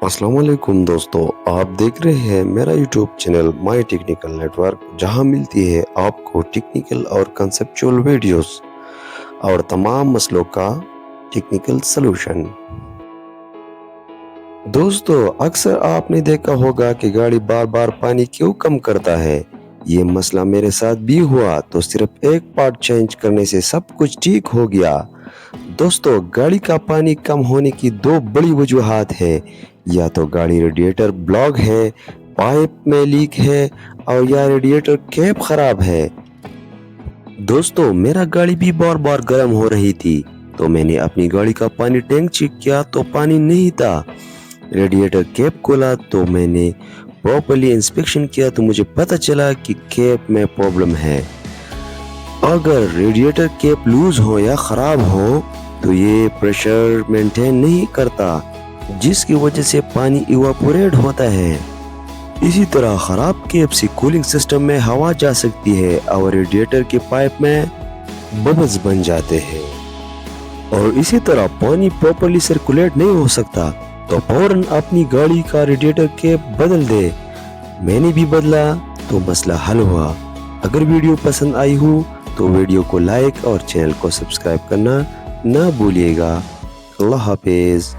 अस्सलाम वालेकुम दोस्तों, आप देख रहे हैं मेरा YouTube channel my technical network, जहां मिलती है आपको टेक्निकल और कंसेप्चुअल वीडियोस और तमाम मसलों का टेक्निकल सलूशन। दोस्तों, अक्सर आपने देखा होगा कि गाड़ी बार बार पानी क्यों कम करता है। ये मसला मेरे साथ भी हुआ तो सिर्फ एक पार्ट चेंज करने से सब कुछ ठीक हो गया। दोस्तों, गाड़ी का पानी कम होने की दो बड़ी वजूहात है। या तो गाड़ी रेडिएटर ब्लॉक है, पाइप में लीक है, और या रेडिएटर कैप खराब है। दोस्तों, मेरा गाड़ी भी बार बार गर्म हो रही थी, तो मैंने अपनी गाड़ी का पानी टैंक चेक किया तो पानी नहीं था। रेडिएटर कैप खोला तो मैंने प्रॉपर्ली इंस्पेक्शन किया तो मुझे पता चला कि कैप में प्रॉब्लम है। अगर रेडिएटर कैप लूज हो या खराब हो तो ये प्रेशर मेंटेन नहीं करता, जिसकी वजह से पानी इवापोरेट होता है। इसी तरह खराब कैप से कूलिंग सिस्टम में हवा जा सकती है और रेडिएटर के पाइप में बबल्स बन जाते हैं, और इसी तरह पानी प्रॉपर्ली सर्कुलेट नहीं हो सकता। तो फौरन अपनी गाड़ी का रेडिएटर कैप बदल दे। मैंने भी बदला तो मसला हल हुआ। अगर वीडियो पसंद आई हो तो वीडियो को लाइक और चैनल को सब्सक्राइब करना ना भूलिएगा। अल्लाह हाफिज।